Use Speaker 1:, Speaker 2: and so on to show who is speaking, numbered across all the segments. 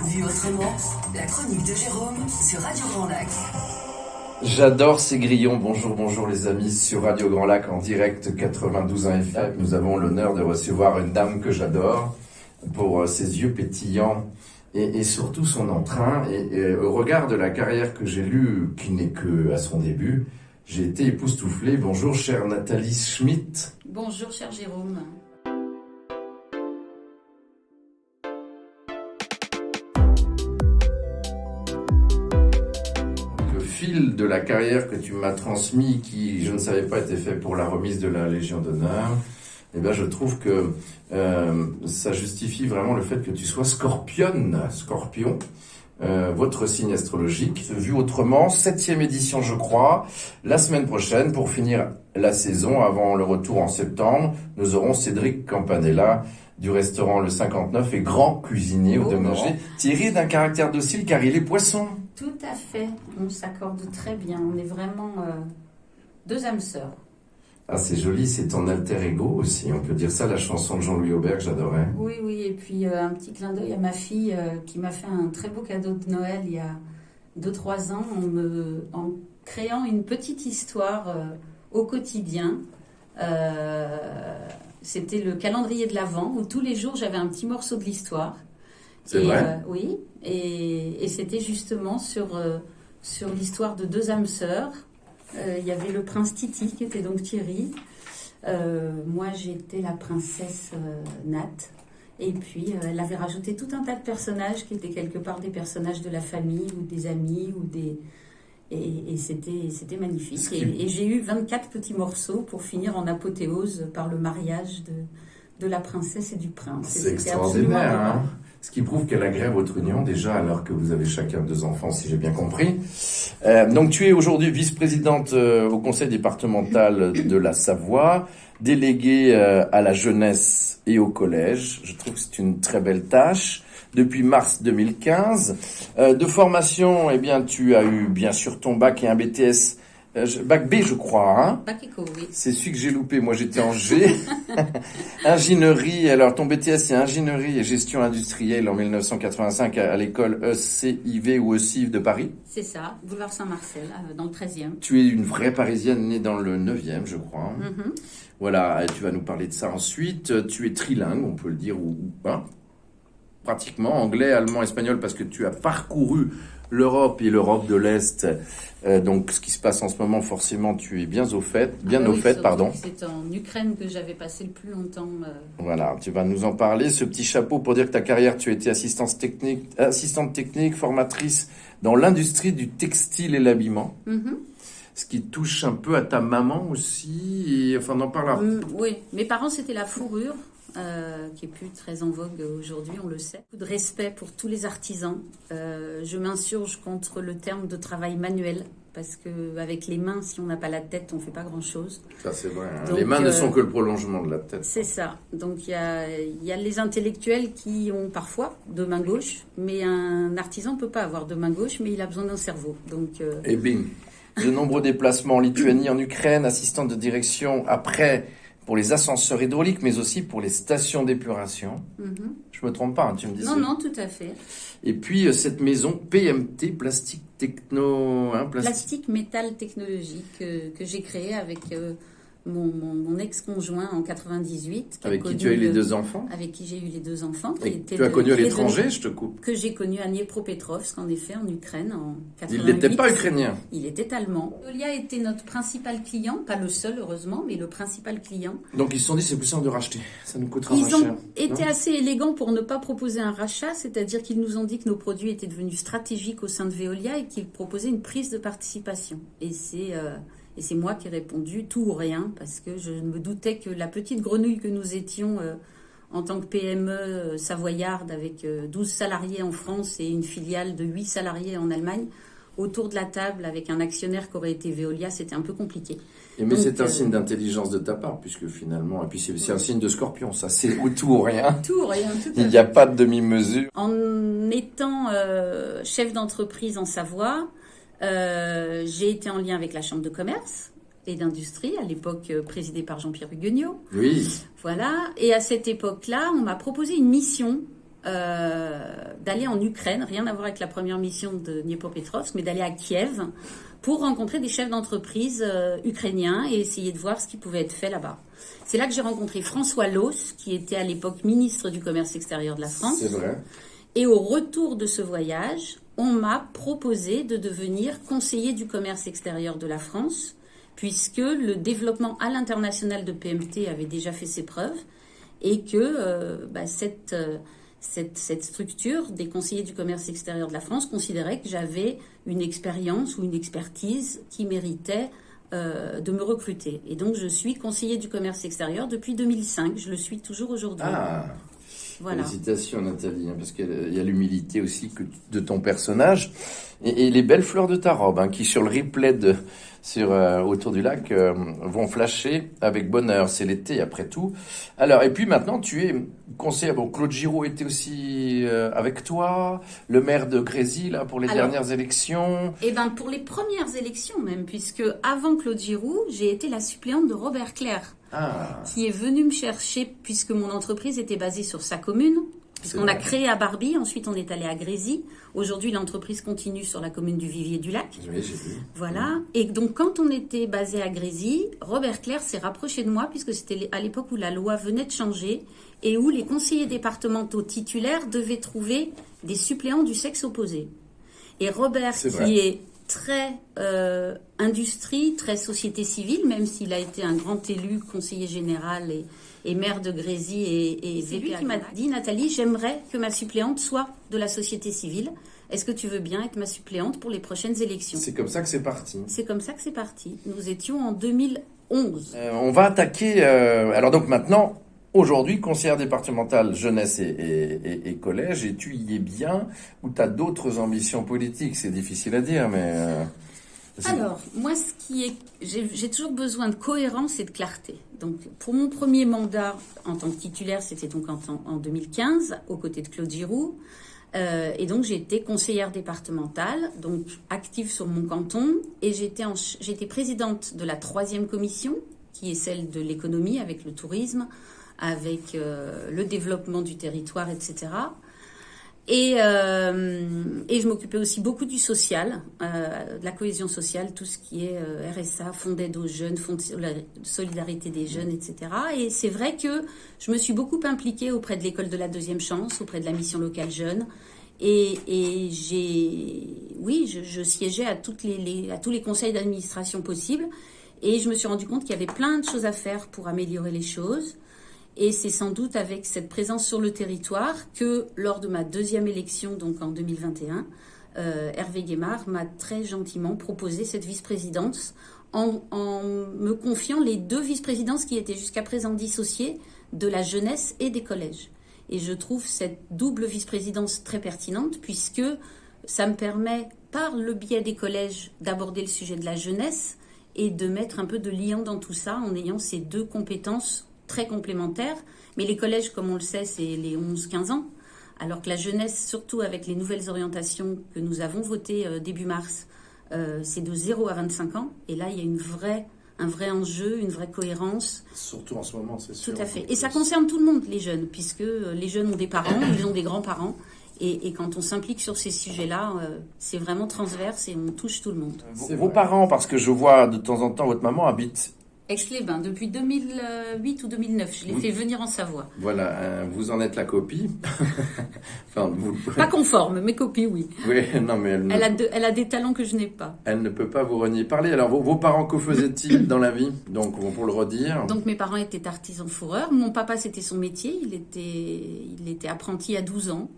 Speaker 1: Vu autrement, la chronique de Jérôme sur Radio Grand Lac.
Speaker 2: J'adore ces grillons. Bonjour, bonjour les amis sur Radio Grand Lac en direct 92.1 FM. Nous avons l'honneur de recevoir une dame que j'adore pour ses yeux pétillants et surtout son entrain. Et au regard de la carrière que j'ai lue, qui n'est que à son début, j'ai été époustouflé. Bonjour chère Nathalie Schmitt.
Speaker 3: Bonjour cher Jérôme.
Speaker 2: Fil de la carrière que tu m'as transmis, qui, je ne savais pas, était fait pour la remise de la Légion d'honneur, eh bien, je trouve que ça justifie vraiment le fait que tu sois scorpion, votre signe astrologique. Vu autrement, 7e édition, je crois. La semaine prochaine, pour finir la saison, avant le retour en septembre, nous aurons Cédric Campanella du restaurant Le 59 et grand cuisinier au demeuré. Thierry d'un caractère docile car il est poisson.
Speaker 3: Tout à fait, on s'accorde très bien, on est vraiment deux âmes sœurs.
Speaker 2: Ah, c'est joli, c'est ton alter ego aussi, on peut dire ça, la chanson de Jean-Louis Aubert que j'adorais.
Speaker 3: Oui, et puis un petit clin d'œil à ma fille qui m'a fait un très beau cadeau de Noël il y a 2-3 ans en créant une petite histoire au quotidien. C'était le calendrier de l'Avent où tous les jours j'avais un petit morceau de l'histoire.
Speaker 2: C'est vrai.
Speaker 3: Oui, et c'était justement sur l'histoire de deux âmes sœurs. Il y avait le prince Titi, qui était donc Thierry. Moi, j'étais la princesse Nat. Et puis, elle avait rajouté tout un tas de personnages qui étaient quelque part des personnages de la famille ou des amis. Et c'était magnifique. Et j'ai eu 24 petits morceaux pour finir en apothéose par le mariage de la princesse et du prince.
Speaker 2: C'est extraordinaire, hein. Ce qui prouve qu'elle agrée votre union déjà, alors que vous avez chacun 2 enfants, si j'ai bien compris. Donc tu es aujourd'hui vice-présidente au conseil départemental de la Savoie, déléguée à la jeunesse et au collège. Je trouve que c'est une très belle tâche. Depuis mars 2015. De formation, eh bien, tu as eu bien sûr ton bac et un BTS. Bac B, je crois, hein.
Speaker 3: Bac éco, oui.
Speaker 2: C'est celui que j'ai loupé. Moi, j'étais en G. Ingénierie. Alors, ton BTS, c'est ingénierie et gestion industrielle en 1985 à l'école ECIV ou ECIV de Paris.
Speaker 3: C'est ça, boulevard Saint-Marcel, dans le 13e.
Speaker 2: Tu es une vraie Parisienne née dans le 9e, je crois.
Speaker 3: Mm-hmm.
Speaker 2: Voilà, tu vas nous parler de ça ensuite. Tu es trilingue, on peut le dire, ou pas. Pratiquement, anglais, allemand, espagnol, parce que tu as parcouru l'Europe et l'Europe de l'Est. Donc, ce qui se passe en ce moment, forcément, tu es bien au fait, pardon.
Speaker 3: C'est en Ukraine que j'avais passé le plus longtemps.
Speaker 2: Voilà, tu vas nous en parler. Ce petit chapeau pour dire que ta carrière, tu as été assistante technique, formatrice dans l'industrie du textile et l'habillement.
Speaker 3: Mm-hmm.
Speaker 2: Ce qui touche un peu à ta maman aussi. Et, enfin, on en parlera.
Speaker 3: Oui, mes parents, c'était la fourrure. Qui est plus très en vogue aujourd'hui, on le sait. Beaucoup de respect pour tous les artisans. Je m'insurge contre le terme de travail manuel, parce qu'avec les mains, si on n'a pas la tête, on ne fait pas grand-chose.
Speaker 2: Ça, c'est vrai. Hein. Donc, les mains ne sont que le prolongement de la tête.
Speaker 3: C'est ça. Donc, il y a les intellectuels qui ont parfois deux mains gauches, mais un artisan ne peut pas avoir deux mains gauches, mais il a besoin d'un cerveau. Donc,
Speaker 2: Et bing. De nombreux déplacements en Lituanie, en Ukraine, assistante de direction après... pour les ascenseurs hydrauliques, mais aussi pour les stations d'épuration. Mm-hmm. Je me trompe pas, hein, tu me dis ça.
Speaker 3: Non, tout à fait.
Speaker 2: Et puis, cette maison PMT, Plastique Techno...
Speaker 3: Plastique Métal Technologique, que j'ai créée avec mon ex-conjoint en 98.
Speaker 2: Avec qui tu as eu les 2 enfants.
Speaker 3: Avec qui j'ai eu les 2 enfants.
Speaker 2: Et tu as connu à l'étranger, je te coupe.
Speaker 3: Que j'ai connu à Dniepropetrovsk, en effet, en Ukraine, en 88.
Speaker 2: Il n'était pas ukrainien.
Speaker 3: Il était allemand. Veolia était notre principal client, pas le seul, heureusement, mais le principal client.
Speaker 2: Donc ils se sont dit, c'est plus simple de racheter. Ça nous coûtera moins
Speaker 3: cher. Ils ont été
Speaker 2: non
Speaker 3: assez élégants pour ne pas proposer un rachat, c'est-à-dire qu'ils nous ont dit que nos produits étaient devenus stratégiques au sein de Veolia et qu'ils proposaient une prise de participation. Et c'est moi qui ai répondu tout ou rien, parce que je me doutais que la petite grenouille que nous étions en tant que PME savoyarde avec 12 salariés en France et une filiale de 8 salariés en Allemagne, autour de la table avec un actionnaire qui aurait été Veolia, c'était un peu compliqué.
Speaker 2: Mais c'est un signe d'intelligence de ta part, puisque finalement, et puis c'est un signe de scorpion, ça, c'est tout ou rien.
Speaker 3: Tout ou rien, tout à fait.
Speaker 2: Il n'y a pas de demi-mesure.
Speaker 3: En étant chef d'entreprise en Savoie, j'ai été en lien avec la Chambre de commerce et d'industrie, à l'époque présidée par Jean-Pierre Huguegnot.
Speaker 2: Oui.
Speaker 3: Voilà. Et à cette époque-là, on m'a proposé une mission d'aller en Ukraine, rien à voir avec la première mission de Dniepropetrovsk, mais d'aller à Kiev pour rencontrer des chefs d'entreprise ukrainiens et essayer de voir ce qui pouvait être fait là-bas. C'est là que j'ai rencontré François Loos, qui était à l'époque ministre du Commerce extérieur de la France.
Speaker 2: C'est vrai.
Speaker 3: Et au retour de ce voyage, on m'a proposé de devenir conseiller du commerce extérieur de la France, puisque le développement à l'international de PMT avait déjà fait ses preuves et que cette structure des conseillers du commerce extérieur de la France considérait que j'avais une expérience ou une expertise qui méritait de me recruter. Et donc, je suis conseiller du commerce extérieur depuis 2005. Je le suis toujours aujourd'hui.
Speaker 2: Ah,
Speaker 3: voilà.
Speaker 2: Félicitations Nathalie, parce qu'il y a l'humilité aussi de ton personnage et les belles fleurs de ta robe qui sur le replay autour du lac vont flasher avec bonheur. C'est l'été après tout. Alors, et puis maintenant tu es conseiller. Bon, Claude Giroux était aussi avec toi, le maire de Grésy là pour les dernières élections.
Speaker 3: Eh ben pour les premières élections même, puisque avant Claude Giroux, j'ai été la suppléante de Robert Clerc. Qui est venu me chercher puisque mon entreprise était basée sur sa commune. Puisqu'on a créé à Barbie, ensuite on est allé à Grésy. Aujourd'hui, l'entreprise continue sur la commune du Vivier-du-Lac.
Speaker 2: Oui, j'ai vu.
Speaker 3: Voilà. Et donc, quand on était basé à Grésy, Robert Clerc s'est rapproché de moi puisque c'était à l'époque où la loi venait de changer et où les conseillers départementaux titulaires devaient trouver des suppléants du sexe opposé. Et Robert, qui est très industrie, très société civile, même s'il a été un grand élu, conseiller général et maire de Grésy et c'est lui qui m'a dit, Nathalie, j'aimerais que ma suppléante soit de la société civile. Est-ce que tu veux bien être ma suppléante pour les prochaines élections?
Speaker 2: C'est comme ça que c'est parti.
Speaker 3: C'est comme ça que c'est parti. Nous étions en 2011.
Speaker 2: On va attaquer... alors donc maintenant... Aujourd'hui, conseillère départementale jeunesse et collège, et tu y es bien, ou tu as d'autres ambitions politiques? C'est difficile à dire, mais...
Speaker 3: Alors, moi, j'ai toujours besoin de cohérence et de clarté. Donc, pour mon premier mandat en tant que titulaire, c'était donc en 2015, aux côtés de Claude Giroux. Et donc, j'ai été conseillère départementale, donc active sur mon canton, et j'étais présidente de la 3e commission, qui est celle de l'économie, avec le tourisme, avec le développement du territoire, etc. Et je m'occupais aussi beaucoup du social, de la cohésion sociale, tout ce qui est RSA, fonds d'aide aux jeunes, fonds de solidarité des jeunes, etc. Et c'est vrai que je me suis beaucoup impliquée auprès de l'école de la deuxième chance, auprès de la mission locale jeune. Et je siégeais à tous les conseils d'administration possibles. Et je me suis rendu compte qu'il y avait plein de choses à faire pour améliorer les choses. Et c'est sans doute avec cette présence sur le territoire que, lors de ma 2e élection, donc en 2021, Hervé Guémard m'a très gentiment proposé cette vice-présidence en me confiant les 2 vice-présidences qui étaient jusqu'à présent dissociées de la jeunesse et des collèges. Et je trouve cette double vice-présidence très pertinente puisque ça me permet, par le biais des collèges, d'aborder le sujet de la jeunesse et de mettre un peu de liant dans tout ça en ayant ces 2 compétences très complémentaires, mais les collèges, comme on le sait, c'est les 11-15 ans, alors que la jeunesse, surtout avec les nouvelles orientations que nous avons votées début mars, c'est de 0 à 25 ans, et là, il y a un vrai enjeu, une vraie cohérence.
Speaker 2: Surtout en ce moment, c'est sûr.
Speaker 3: Tout à fait. Et ça concerne tout le monde, les jeunes, puisque les jeunes ont des parents, ils ont des grands-parents, et quand on s'implique sur ces sujets-là, c'est vraiment transverse et on touche tout le monde.
Speaker 2: Vos parents, parce que je vois de temps en temps, votre maman habite...
Speaker 3: Aix-les-Bains, depuis 2008 ou 2009. Je l'ai fait venir en Savoie.
Speaker 2: Voilà, vous en êtes la copie. Enfin,
Speaker 3: Pas conforme, mais copie, oui.
Speaker 2: Oui, non, mais
Speaker 3: elle a des talents que je n'ai pas.
Speaker 2: Elle ne peut pas vous renier. Parlez, alors, vos parents, que faisaient-ils dans la vie? Donc, pour le redire.
Speaker 3: Donc, mes parents étaient artisans fourreurs. Mon papa, c'était son métier. Il était apprenti à 12 ans.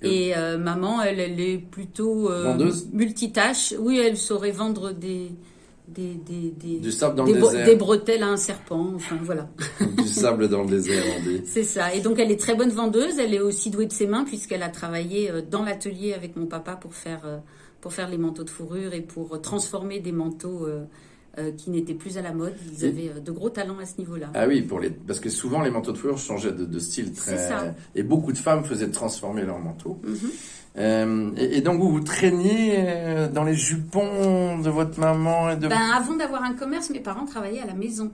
Speaker 3: Et maman, elle est plutôt
Speaker 2: vendeuse,
Speaker 3: multitâche. Oui, elle saurait vendre
Speaker 2: du sable dans le désert.
Speaker 3: Des bretelles à un serpent, enfin voilà.
Speaker 2: Du sable dans le désert, on dit.
Speaker 3: C'est ça. Et donc elle est très bonne vendeuse, elle est aussi douée de ses mains puisqu'elle a travaillé dans l'atelier avec mon papa pour faire les manteaux de fourrure et pour transformer des manteaux qui n'étaient plus à la mode. Ils avaient de gros talents à ce niveau-là.
Speaker 2: Ah oui, parce que souvent les manteaux de fourrure changeaient de style très... C'est ça. Et beaucoup de femmes faisaient transformer leurs manteaux. Et donc vous traîniez dans les jupons de votre maman et de...
Speaker 3: Avant d'avoir un commerce, mes parents travaillaient à la maison.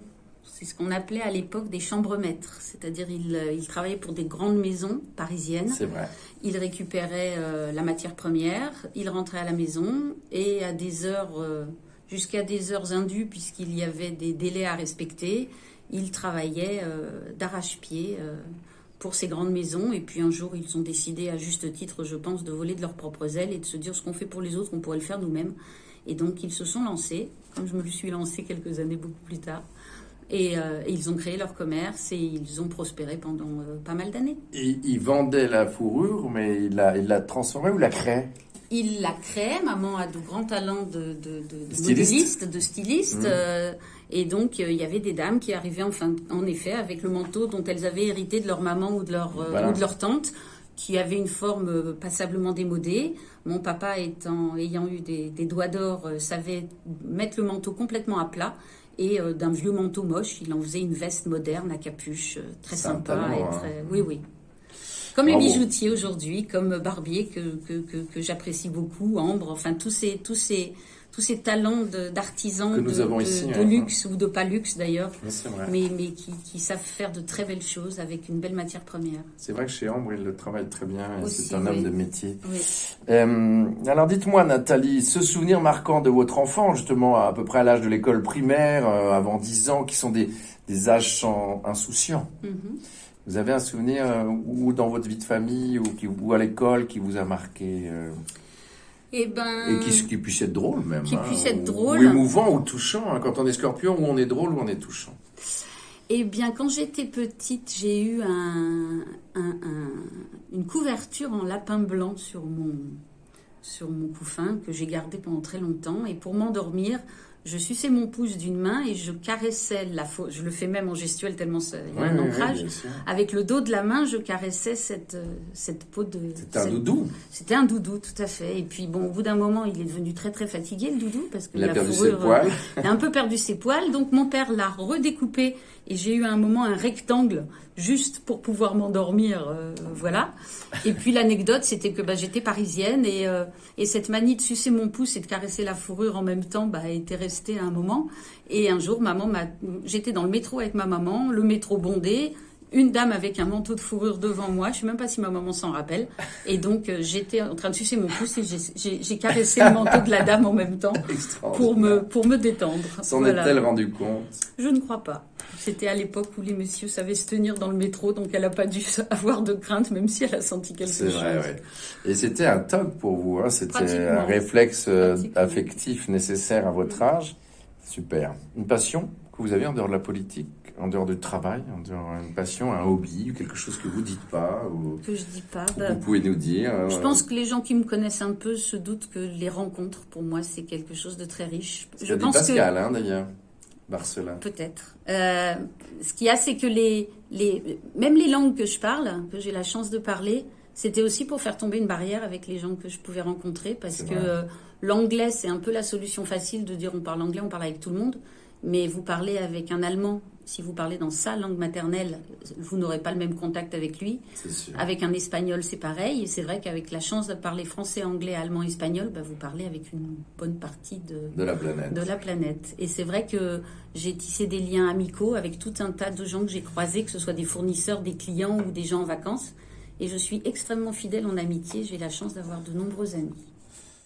Speaker 3: C'est ce qu'on appelait à l'époque des chambres-maîtres. C'est-à-dire il travaillait pour des grandes maisons parisiennes.
Speaker 2: C'est vrai.
Speaker 3: Il récupérait la matière première, il rentrait à la maison et à des heures, jusqu'à des heures indues, puisqu'il y avait des délais à respecter, il travaillait d'arrache-pied pour ces grandes maisons. Et puis un jour, ils ont décidé, à juste titre, je pense, de voler de leurs propres ailes et de se dire ce qu'on fait pour les autres, on pourrait le faire nous-mêmes. Et donc, ils se sont lancés, comme je me le suis lancé quelques années beaucoup plus tard. Et ils ont créé leur commerce et ils ont prospéré pendant pas mal d'années.
Speaker 2: Et il vendait la fourrure, mais il l'a transformée ou la créait?
Speaker 3: Il la crée. Maman a de grands talents de
Speaker 2: Styliste.
Speaker 3: modéliste, de styliste. Et donc, il y avait des dames qui arrivaient, en effet, avec le manteau dont elles avaient hérité de leur maman ou de leur tante, qui avait une forme passablement démodée. Mon papa, ayant eu des doigts d'or, savait mettre le manteau complètement à plat. Et d'un vieux manteau moche, il en faisait une veste moderne à capuche, très
Speaker 2: C'est un
Speaker 3: sympa.
Speaker 2: talent,
Speaker 3: Oui, oui. Comme les
Speaker 2: Bravo.
Speaker 3: bijoutiers aujourd'hui, comme Barbier, que j'apprécie beaucoup, Ambre, enfin tous ces talents d'artisans
Speaker 2: Que nous avons ici,
Speaker 3: de
Speaker 2: hein.
Speaker 3: luxe ou de pas luxe d'ailleurs,
Speaker 2: Oui, c'est vrai.
Speaker 3: mais qui savent faire de très belles choses avec une belle matière première.
Speaker 2: C'est vrai que chez Ambre, il le travaille très bien. Et
Speaker 3: Aussi,
Speaker 2: c'est un homme
Speaker 3: oui.
Speaker 2: de métier.
Speaker 3: Oui.
Speaker 2: Alors dites-moi, Nathalie, ce souvenir marquant de votre enfant, justement à peu près à l'âge de l'école primaire, avant 10 ans, qui sont des âges insouciants.
Speaker 3: Mhm.
Speaker 2: Vous avez un souvenir ou dans votre vie de famille ou à l'école qui vous a marqué
Speaker 3: Eh ben,
Speaker 2: et qui puisse être drôle même.
Speaker 3: Qui puisse être
Speaker 2: ou
Speaker 3: drôle.
Speaker 2: émouvant ou touchant. Hein. Quand on est scorpion, ou on est drôle ou on est touchant.
Speaker 3: Eh bien, quand j'étais petite, j'ai eu une couverture en lapin blanc sur mon couffin que j'ai gardé pendant très longtemps. Et pour m'endormir, je suçais mon pouce d'une main et je caressais je le fais même en gestuelle tellement il y a un ancrage.
Speaker 2: bien sûr.
Speaker 3: Avec le dos de la main, je caressais cette peau de...
Speaker 2: C'était un doudou.
Speaker 3: C'était un doudou, tout à fait. Et puis, bon, au bout d'un moment, il est devenu très, très fatigué, le doudou, parce que
Speaker 2: Il a
Speaker 3: la
Speaker 2: perdu ses
Speaker 3: fourrure,
Speaker 2: poils.
Speaker 3: il a un peu perdu ses poils. Donc, mon père l'a redécoupé et j'ai eu à un moment un rectangle juste pour pouvoir m'endormir, voilà. Et puis, l'anecdote, c'était que j'étais parisienne et cette manie de sucer mon pouce et de caresser la fourrure en même temps était restée à un moment. Et un jour, j'étais dans le métro avec ma maman, le métro bondé, une dame avec un manteau de fourrure devant moi, je ne sais même pas si ma maman s'en rappelle, et donc j'étais en train de sucer mon pouce et j'ai caressé le manteau de la dame en même temps pour me détendre.
Speaker 2: S'en
Speaker 3: Voilà.
Speaker 2: est-elle rendu compte?
Speaker 3: Je ne crois pas. C'était à l'époque où les messieurs savaient se tenir dans le métro, donc elle n'a pas dû avoir de crainte, même si elle a senti quelque chose.
Speaker 2: C'est vrai, oui. Et c'était un toc pour vous, hein. C'était
Speaker 3: Pratiquement.
Speaker 2: un réflexe
Speaker 3: Pratiquement.
Speaker 2: affectif nécessaire à votre âge. Super. Une passion que vous avez en dehors de la politique, en dehors du travail, en dehors une passion, un hobby, quelque chose que vous dites pas ou
Speaker 3: Que je dis pas.
Speaker 2: vous pouvez nous dire.
Speaker 3: Je pense que les gens qui me connaissent un peu se doutent que les rencontres, pour moi, c'est quelque chose de très riche.
Speaker 2: Je pense Pascal, hein, d'ailleurs. Barcelone.
Speaker 3: Peut-être. Ce qu'il y a, c'est que même les langues que je parle, que j'ai la chance de parler, c'était aussi pour faire tomber une barrière avec les gens que je pouvais rencontrer, parce
Speaker 2: C'est
Speaker 3: que
Speaker 2: vrai.
Speaker 3: l'anglais, c'est un peu la solution facile de dire on parle anglais, on parle avec tout le monde, mais vous parlez avec un Allemand, si vous parlez dans sa langue maternelle, vous n'aurez pas le même contact avec lui.
Speaker 2: C'est sûr.
Speaker 3: Avec un espagnol, c'est pareil. Et c'est vrai qu'avec la chance de parler français, anglais, allemand, espagnol, vous parlez avec une bonne partie
Speaker 2: De la planète.
Speaker 3: de la planète. Et c'est vrai que j'ai tissé des liens amicaux avec tout un tas de gens que j'ai croisés, que ce soit des fournisseurs, des clients ou des gens en vacances. Et je suis extrêmement fidèle en amitié. J'ai la chance d'avoir de nombreux amis.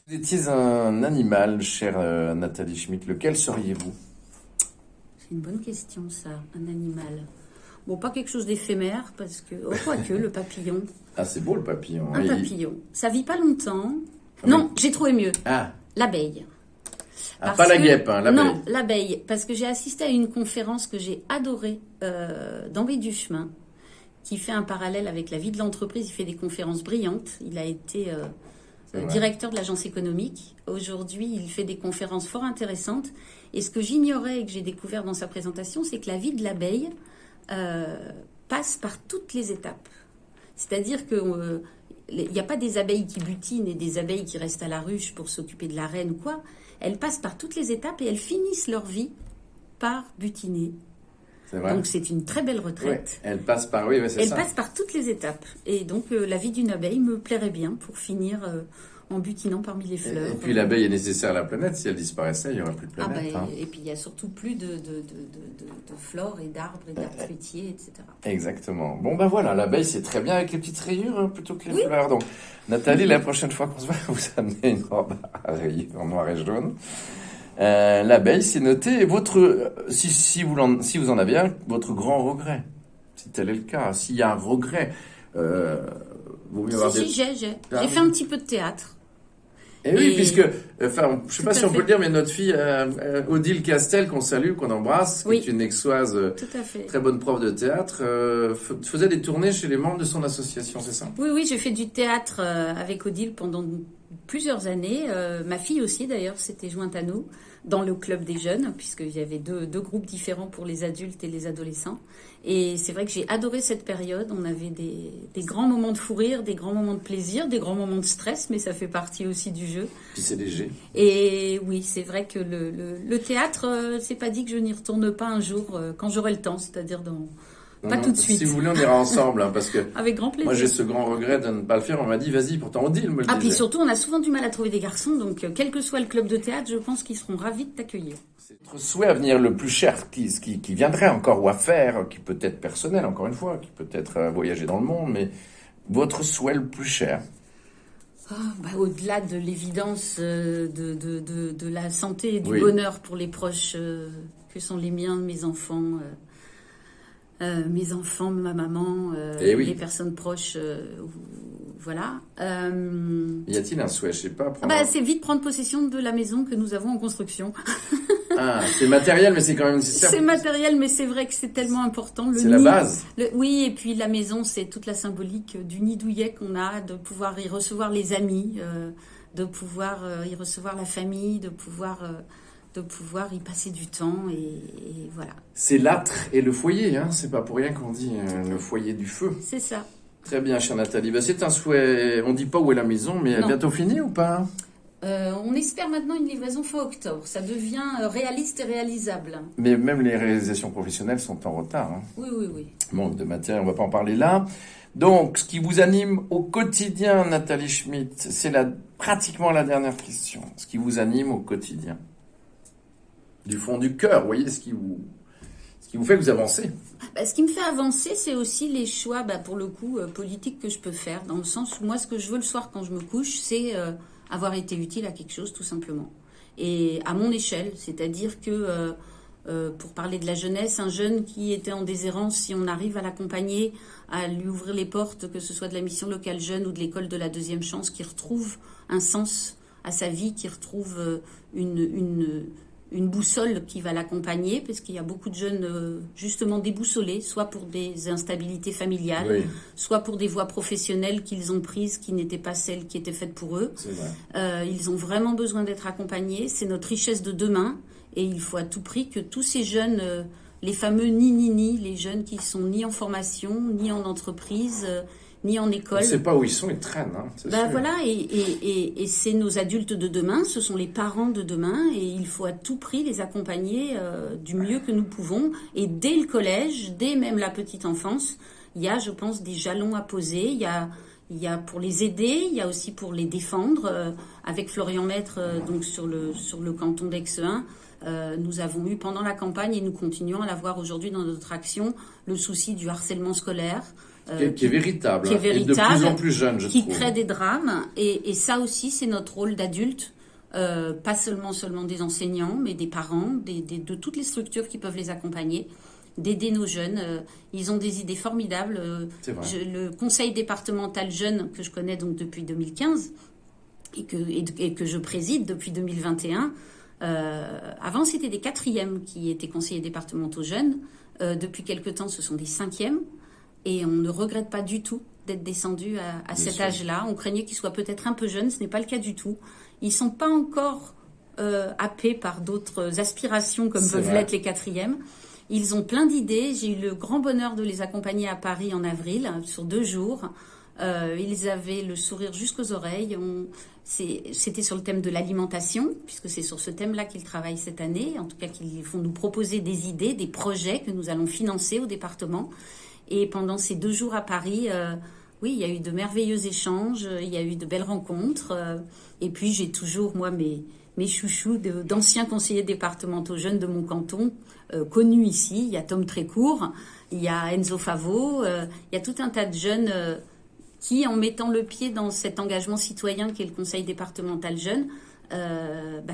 Speaker 2: Vous étiez un animal, chère Nathalie Schmitt. Lequel seriez-vous?
Speaker 3: C'est une bonne question, ça, un animal. Bon, pas quelque chose d'éphémère, parce que... Oh, quoique, le papillon.
Speaker 2: Ah, c'est beau le papillon.
Speaker 3: Un
Speaker 2: Il-
Speaker 3: papillon. Ça vit pas longtemps.
Speaker 2: Ah,
Speaker 3: Non,
Speaker 2: oui.
Speaker 3: j'ai trouvé mieux.
Speaker 2: Ah,
Speaker 3: L'abeille.
Speaker 2: ah,
Speaker 3: Parce
Speaker 2: pas la
Speaker 3: que-
Speaker 2: guêpe, hein, l'abeille.
Speaker 3: Non, l'abeille. Parce que j'ai assisté à une conférence que j'ai adorée d'Henri Duchemin, qui fait un parallèle avec la vie de l'entreprise. Il fait des conférences brillantes. Il a été
Speaker 2: C'est vrai.
Speaker 3: directeur de l'agence économique. Aujourd'hui, il fait des conférences fort intéressantes. Et ce que j'ignorais et que j'ai découvert dans sa présentation, c'est que la vie de l'abeille passe par toutes les étapes. C'est-à-dire que il n'y a pas des abeilles qui butinent et des abeilles qui restent à la ruche pour s'occuper de la reine ou quoi. Elles passent par toutes les étapes et elles finissent leur vie par butiner.
Speaker 2: C'est vrai.
Speaker 3: Donc c'est une très belle retraite.
Speaker 2: Ouais, elle passe par, oui, c'est
Speaker 3: Elle
Speaker 2: ça.
Speaker 3: passe par toutes les étapes. Et donc la vie d'une abeille me plairait bien pour finir en butinant parmi les fleurs.
Speaker 2: Et puis l'abeille est nécessaire à la planète. Si elle disparaissait, il n'y aurait plus de planète.
Speaker 3: Et puis il y a surtout plus de flore et d'arbres et d'arbres fruitiers, etc.
Speaker 2: Exactement. Bon, ben voilà, l'abeille, c'est très bien avec les petites rayures plutôt que les fleurs. Donc, Nathalie, la prochaine fois qu'on se voit, vous amenez une robe à rayures en noir et jaune. L'abeille, c'est noté. Et votre, si vous en avez un, votre grand regret, si tel est le cas, s'il y a un regret, vaut mieux avoir
Speaker 3: J'ai fait un petit peu de théâtre.
Speaker 2: Et oui,
Speaker 3: Et-
Speaker 2: puisque, enfin, je sais pas
Speaker 3: Tout
Speaker 2: si
Speaker 3: à
Speaker 2: on peut
Speaker 3: fait.
Speaker 2: le dire, mais notre fille Odile Castel, qu'on salue, qu'on embrasse,
Speaker 3: Oui.
Speaker 2: qui est une Aixoise,
Speaker 3: Tout à fait.
Speaker 2: très bonne prof de théâtre, faisait des tournées chez les membres de son association, c'est ça?
Speaker 3: Oui, j'ai fait du théâtre avec Odile pendant plusieurs années. Ma fille aussi, d'ailleurs, s'était jointe à nous dans le club des jeunes, puisqu'il y avait deux groupes différents pour les adultes et les adolescents. Et c'est vrai que j'ai adoré cette période. On avait des grands moments de fou rire, des grands moments de plaisir, des grands moments de stress, mais ça fait partie aussi du jeu.
Speaker 2: Puis c'est léger.
Speaker 3: Et oui, c'est vrai que le théâtre, c'est pas dit que je n'y retourne pas un jour quand j'aurai le temps, c'est-à-dire dans... Pas tout de suite.
Speaker 2: Si vous voulez, on ira ensemble, hein, parce que
Speaker 3: Avec grand plaisir.
Speaker 2: moi j'ai ce grand regret de ne pas le faire. On m'a dit, vas-y, pourtant Odile me le
Speaker 3: Ah, puis
Speaker 2: disait.
Speaker 3: surtout, on a souvent du mal à trouver des garçons, donc quel que soit le club de théâtre, je pense qu'ils seront ravis de t'accueillir.
Speaker 2: C'est votre souhait à venir le plus cher qui viendrait encore ou à faire, qui peut être personnel, encore une fois, qui peut être voyager dans le monde, mais votre souhait le plus cher.
Speaker 3: Au-delà de l'évidence de la santé et du
Speaker 2: Oui.
Speaker 3: bonheur pour les proches que sont les miens, mes enfants, ma maman,
Speaker 2: Eh oui.
Speaker 3: les personnes proches, voilà.
Speaker 2: Y a-t-il un souhait, je sais pas, prendre un-
Speaker 3: C'est vite prendre possession de la maison que nous avons en construction.
Speaker 2: Ah, c'est matériel, mais c'est quand même nécessaire.
Speaker 3: C'est matériel, mais c'est vrai que c'est tellement important. Le
Speaker 2: C'est la
Speaker 3: nid,
Speaker 2: base.
Speaker 3: Oui, et puis la maison, c'est toute la symbolique du nid douillet qu'on a, de pouvoir y recevoir les amis, de pouvoir y recevoir la famille, de pouvoir y passer du temps, et voilà.
Speaker 2: C'est l'âtre et le foyer, hein. C'est pas pour rien qu'on dit le foyer du feu.
Speaker 3: C'est ça.
Speaker 2: Très bien, chère Nathalie. Ben, c'est un souhait. On dit pas où est la maison, mais elle est
Speaker 3: Non.
Speaker 2: bientôt finie ou pas?
Speaker 3: On espère maintenant une livraison fin octobre. Ça devient réaliste et réalisable.
Speaker 2: Mais même les réalisations professionnelles sont en retard, hein.
Speaker 3: Oui.
Speaker 2: Manque de matériel, on va pas en parler là. Donc, ce qui vous anime au quotidien, Nathalie Schmitt, c'est pratiquement la dernière question. Ce qui vous anime au quotidien. Du fond du cœur, vous voyez, ce qui vous fait que vous avancez.
Speaker 3: Ce qui me fait avancer, c'est aussi les choix, pour le coup, politiques que je peux faire. Dans le sens où moi, ce que je veux le soir quand je me couche, c'est avoir été utile à quelque chose, tout simplement. Et à mon échelle, c'est-à-dire que, pour parler de la jeunesse, un jeune qui était en déshérence, si on arrive à l'accompagner, à lui ouvrir les portes, que ce soit de la mission locale jeune ou de l'école de la deuxième chance, qui retrouve un sens à sa vie, qui retrouve une boussole qui va l'accompagner, parce qu'il y a beaucoup de jeunes justement déboussolés, soit pour des instabilités familiales,
Speaker 2: Oui,
Speaker 3: soit pour des voies professionnelles qu'ils ont prises qui n'étaient pas celles qui étaient faites pour eux.
Speaker 2: c'est vrai.
Speaker 3: Ils ont vraiment besoin d'être accompagnés. C'est notre richesse de demain, et il faut à tout prix que tous ces jeunes, les fameux ni, les jeunes qui sont ni en formation, ni en entreprise, ni en
Speaker 2: On
Speaker 3: école.
Speaker 2: ne sait pas où ils sont, ils traînent, hein, c'est sûr.
Speaker 3: Voilà, et c'est nos adultes de demain, ce sont les parents de demain, et il faut à tout prix les accompagner du mieux que nous pouvons. Et dès le collège, dès même la petite enfance, il y a, je pense, des jalons à poser. Il y a pour les aider, il y a aussi pour les défendre. Avec Florian Maître, donc sur le canton d'Aix-1, nous avons eu pendant la campagne, et nous continuons à l'avoir aujourd'hui dans notre action, le souci du harcèlement scolaire.
Speaker 2: Qui est véritable,
Speaker 3: qui est
Speaker 2: hein, et de
Speaker 3: véritable,
Speaker 2: plus en plus jeune, je
Speaker 3: qui
Speaker 2: trouve.
Speaker 3: crée des drames, et ça aussi c'est notre rôle d'adulte, pas seulement des enseignants, mais des parents, de toutes les structures qui peuvent les accompagner, d'aider nos jeunes. Ils ont des idées formidables.
Speaker 2: C'est vrai.
Speaker 3: Le conseil départemental jeune que je connais donc depuis 2015 et que je préside depuis 2021, avant c'était des 4e qui étaient conseillers départementaux jeunes. Depuis quelque temps ce sont des 5e. Et on ne regrette pas du tout d'être descendu à cet âge-là. On craignait qu'ils soient peut-être un peu jeunes, ce n'est pas le cas du tout. Ils ne sont pas encore happés par d'autres aspirations comme
Speaker 2: C'est
Speaker 3: peuvent
Speaker 2: vrai.
Speaker 3: l'être les 4e. Ils ont plein d'idées. J'ai eu le grand bonheur de les accompagner à Paris en avril, sur 2 jours. Ils avaient le sourire jusqu'aux oreilles. C'était sur le thème de l'alimentation, puisque c'est sur ce thème-là qu'ils travaillent cette année. En tout cas, qu'ils vont nous proposer des idées, des projets que nous allons financer au département. Et pendant ces 2 jours à Paris, oui, il y a eu de merveilleux échanges, il y a eu de belles rencontres. Et puis, j'ai toujours, moi, mes chouchous d'anciens conseillers départementaux jeunes de mon canton, connus ici. Il y a Tom Trécourt, il y a Enzo Favo, il y a tout un tas de jeunes qui, en mettant le pied dans cet engagement citoyen qu'est le conseil départemental jeune,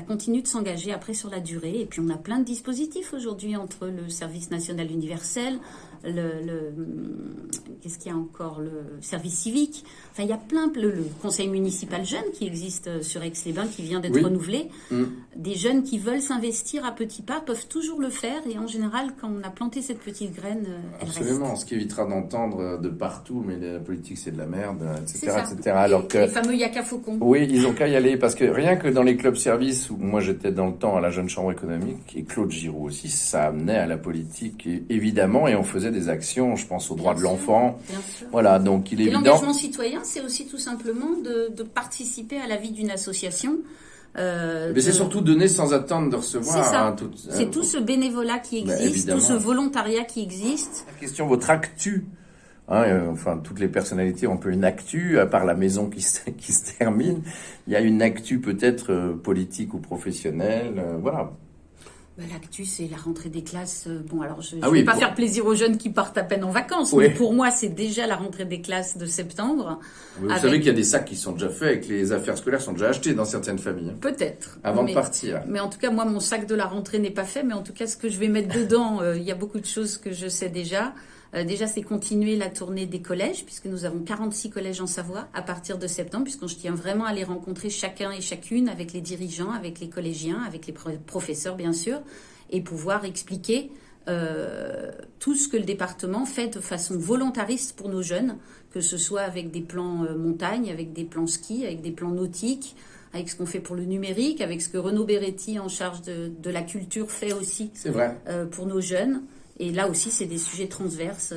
Speaker 3: continuent de s'engager après sur la durée. Et puis on a plein de dispositifs aujourd'hui entre le service national universel, qu'est-ce qu'il y a encore, le service civique. Enfin, il y a le conseil municipal jeune qui existe sur Aix-les-Bains, qui vient d'être renouvelé. Des jeunes qui veulent s'investir à petits pas peuvent toujours le faire. Et en général, quand on a planté cette petite graine, elle
Speaker 2: Absolument,
Speaker 3: reste.
Speaker 2: ce qui évitera d'entendre de partout, mais la politique c'est de la merde, etc.
Speaker 3: C'est ça.
Speaker 2: etc. Alors que,
Speaker 3: Les fameux Yaka Faucon.
Speaker 2: oui, ils ont qu'à y aller, parce que rien que dans les clubs services, où moi j'étais dans le temps à la Jeune Chambre économique, et Claude Giroux aussi, ça amenait à la politique, évidemment, et on faisait des actions, je pense aux droits de l'enfant.
Speaker 3: Bien sûr.
Speaker 2: Voilà, donc il est
Speaker 3: Et
Speaker 2: évident.
Speaker 3: l'engagement citoyen, c'est aussi tout simplement de participer à la vie d'une association.
Speaker 2: Mais c'est surtout donner sans attendre de recevoir.
Speaker 3: C'est ça.
Speaker 2: Hein,
Speaker 3: C'est tout ce bénévolat qui existe,
Speaker 2: évidemment.
Speaker 3: tout ce volontariat qui existe.
Speaker 2: La question, votre actu. Hein, enfin, toutes les personnalités ont un peu une actu, à part la maison qui se termine. Il y a une actu peut-être politique ou professionnelle. Voilà.
Speaker 3: L'actu, c'est la rentrée des classes. Bon, alors je
Speaker 2: oui,
Speaker 3: vais pas faire plaisir aux jeunes qui partent à peine en vacances,
Speaker 2: Oui.
Speaker 3: mais pour moi, c'est déjà la rentrée des classes de septembre.
Speaker 2: Vous savez qu'il y a des sacs qui sont déjà faits et que les affaires scolaires sont déjà achetées dans certaines familles.
Speaker 3: Peut-être.
Speaker 2: Avant de partir.
Speaker 3: Mais en tout cas, moi, mon sac de la rentrée n'est pas fait, mais en tout cas, ce que je vais mettre dedans, il y a beaucoup de choses que je sais déjà. Déjà, c'est continuer la tournée des collèges, puisque nous avons 46 collèges en Savoie à partir de septembre, puisqu'on tiens vraiment à les rencontrer chacun et chacune avec les dirigeants, avec les collégiens, avec les professeurs, bien sûr, et pouvoir expliquer tout ce que le département fait de façon volontariste pour nos jeunes, que ce soit avec des plans montagne, avec des plans ski, avec des plans nautiques, avec ce qu'on fait pour le numérique, avec ce que Renaud Beretti, en charge de la culture, fait aussi.
Speaker 2: C'est vrai.
Speaker 3: Pour nos jeunes. Et là aussi, c'est des sujets transverses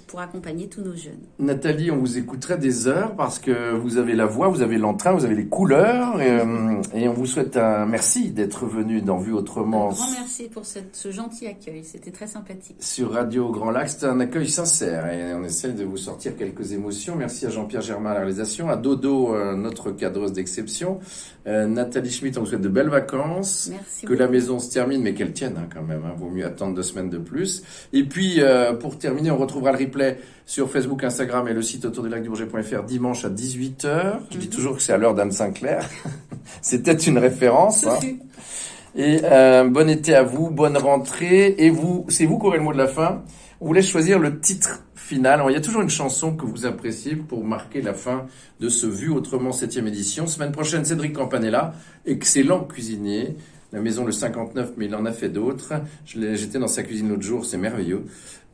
Speaker 3: pour accompagner tous nos jeunes.
Speaker 2: Nathalie, on vous écouterait des heures parce que vous avez la voix, vous avez l'entrain, vous avez les couleurs et on vous souhaite un merci d'être venu dans Vue Autrement.
Speaker 3: Un grand merci pour ce gentil accueil, c'était très sympathique.
Speaker 2: Sur Radio Grand Lac, c'était un accueil sincère et on essaie de vous sortir quelques émotions. Merci à Jean-Pierre Germain à la réalisation, à Dodo, notre cadreuse d'exception. Nathalie Schmitt, on vous souhaite de belles vacances.
Speaker 3: Merci
Speaker 2: que
Speaker 3: beaucoup.
Speaker 2: la maison se termine, mais qu'elle tienne quand même. Vaut mieux attendre 2 semaines de plus. Et puis, pour terminer, on retrouvera le replay sur Facebook, Instagram et le site autourdulacdubourget.fr dimanche à 18h. Je dis toujours que c'est à l'heure d'Anne Sinclair. C'était une référence.
Speaker 3: Ce fut.
Speaker 2: Et bon été à vous, bonne rentrée. Et vous, c'est vous qui aurez le mot de la fin. On vous laisse choisir le titre final. Alors, il y a toujours une chanson que vous appréciez pour marquer la fin de ce Vue Autrement 7e édition. Semaine prochaine, Cédric Campanella, excellent cuisinier. La maison le 59, mais il en a fait d'autres. J'étais dans sa cuisine l'autre jour, c'est merveilleux.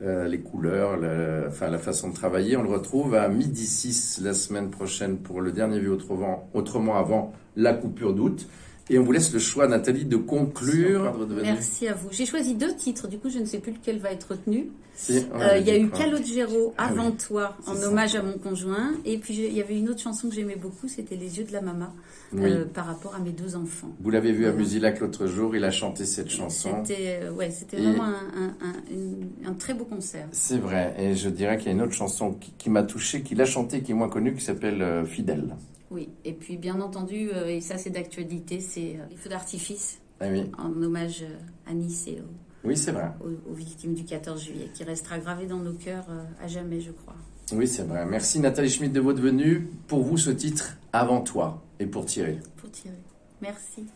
Speaker 2: Les couleurs, la façon de travailler. On le retrouve à 12h06 la semaine prochaine pour le dernier Vue Autrement avant la coupure d'août. Et on vous laisse le choix, Nathalie, de conclure.
Speaker 3: Merci à vous. J'ai choisi 2 titres, du coup je ne sais plus lequel va être retenu.
Speaker 2: Il
Speaker 3: Il y a eu Calogero, Avant toi, en
Speaker 2: c'est
Speaker 3: hommage à mon conjoint. Et puis il y avait une autre chanson que j'aimais beaucoup, c'était Les yeux de la maman,
Speaker 2: Oui.
Speaker 3: par rapport à mes 2 enfants.
Speaker 2: Vous l'avez vu à
Speaker 3: Voilà.
Speaker 2: Musilac l'autre jour, il a chanté cette chanson.
Speaker 3: C'était
Speaker 2: Et-
Speaker 3: vraiment un très beau concert.
Speaker 2: C'est vrai, et je dirais qu'il y a une autre chanson qui m'a touché, qu'il a chanté, qui est moins connue, qui s'appelle Fidèle.
Speaker 3: Oui, et puis bien entendu, et ça c'est d'actualité, c'est les feux d'artifice
Speaker 2: Ah oui,
Speaker 3: en hommage à Nice et
Speaker 2: oui c'est vrai.
Speaker 3: aux victimes du 14 juillet, qui restera gravé dans nos cœurs à jamais, je crois.
Speaker 2: Oui, c'est vrai. Merci Nathalie Schmitt de votre venue. Pour vous, ce titre, Avant toi, et pour Thierry.
Speaker 3: Pour Thierry. Merci.